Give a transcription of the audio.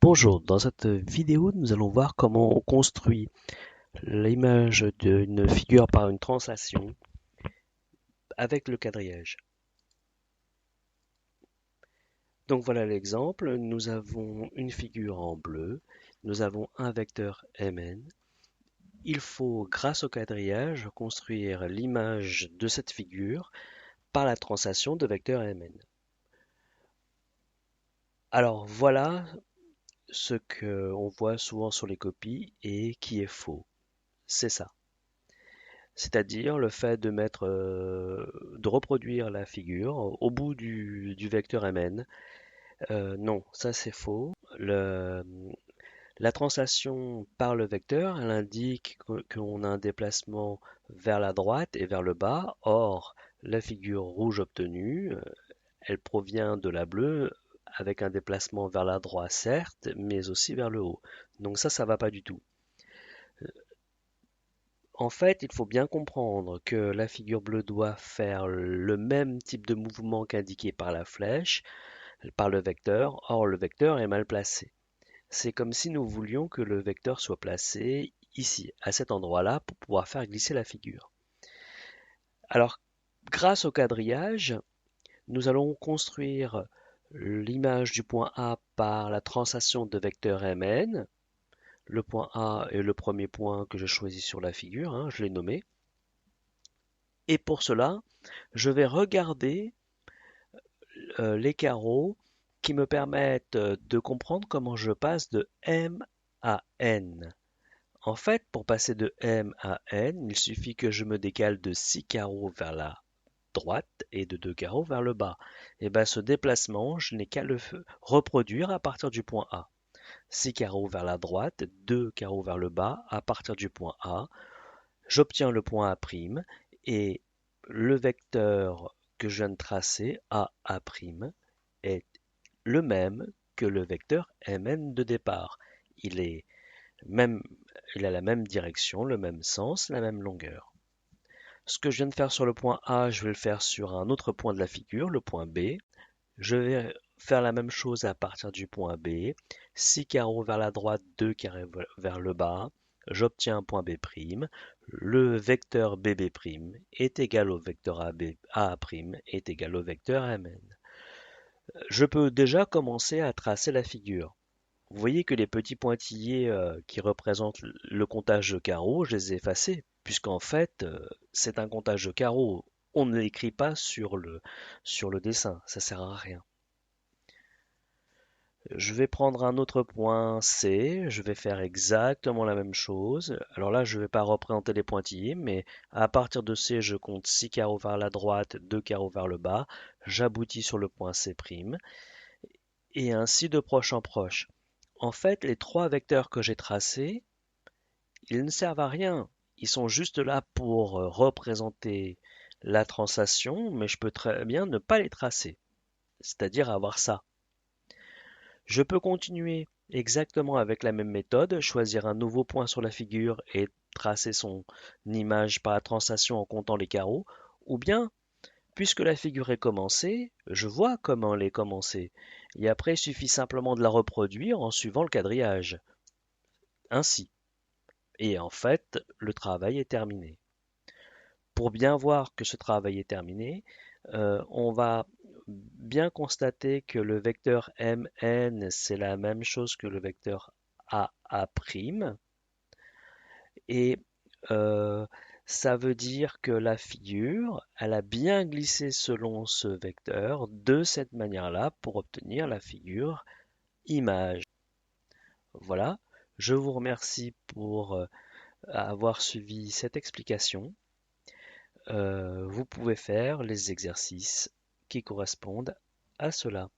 Bonjour, dans cette vidéo, nous allons voir comment on construit l'image d'une figure par une translation avec le quadrillage. Donc voilà l'exemple, nous avons une figure en bleu, nous avons un vecteur mn. Il faut, grâce au quadrillage, construire l'image de cette figure par la translation de vecteur mn. Alors voilà ce qu'on voit souvent sur les copies et qui est faux. C'est ça. C'est-à-dire le fait de reproduire la figure au bout du vecteur mn. Non, ça c'est faux. La translation par le vecteur, elle indique qu'on a un déplacement vers la droite et vers le bas. Or, la figure rouge obtenue, elle provient de la bleue avec un déplacement vers la droite, certes, mais aussi vers le haut. Donc ça va pas du tout. En fait, il faut bien comprendre que la figure bleue doit faire le même type de mouvement qu'indiqué par la flèche, par le vecteur. Or, le vecteur est mal placé. C'est comme si nous voulions que le vecteur soit placé ici, à cet endroit-là, pour pouvoir faire glisser la figure. Alors, grâce au quadrillage, nous allons construire l'image du point A par la translation de vecteur Mn. Le point A est le premier point que je choisis sur la figure, je l'ai nommé. Et pour cela, je vais regarder les carreaux qui me permettent de comprendre comment je passe de M à N. En fait, pour passer de M à N, il suffit que je me décale de 6 carreaux vers la droite et de 2 carreaux vers le bas. Et bien ce déplacement, je n'ai qu'à le reproduire à partir du point A. 6 carreaux vers la droite, 2 carreaux vers le bas à partir du point A. J'obtiens le point A' et le vecteur que je viens de tracer, AA', est le même que le vecteur Mn de départ. Il est même, il a la même direction, le même sens, la même longueur. Ce que je viens de faire sur le point A, je vais le faire sur un autre point de la figure, le point B. Je vais faire la même chose à partir du point B. 6 carreaux vers la droite, 2 carreaux vers le bas. J'obtiens un point B'. Le vecteur BB' est égal au vecteur AA' est égal au vecteur MN. Je peux déjà commencer à tracer la figure. Vous voyez que les petits pointillés qui représentent le comptage de carreaux, je les ai effacés, puisqu'en fait, c'est un comptage de carreaux. On ne l'écrit pas sur le dessin, ça sert à rien. Je vais prendre un autre point C, je vais faire exactement la même chose. Alors là, je ne vais pas représenter les pointillés, mais à partir de C, je compte 6 carreaux vers la droite, 2 carreaux vers le bas. J'aboutis sur le point C', et ainsi de proche en proche. En fait, les trois vecteurs que j'ai tracés, ils ne servent à rien. Ils sont juste là pour représenter la translation, mais je peux très bien ne pas les tracer, c'est-à-dire avoir ça. Je peux continuer exactement avec la même méthode, choisir un nouveau point sur la figure et tracer son image par la translation en comptant les carreaux, ou bien, puisque la figure est commencée, je vois comment elle est commencée, et après il suffit simplement de la reproduire en suivant le quadrillage. Ainsi. Et en fait, le travail est terminé. Pour bien voir que ce travail est terminé, on va bien constater que le vecteur Mn, c'est la même chose que le vecteur AA', et euh, ça veut dire que la figure, elle a bien glissé selon ce vecteur de cette manière-là pour obtenir la figure image. Voilà, je vous remercie pour avoir suivi cette explication. Vous pouvez faire les exercices qui correspondent à cela.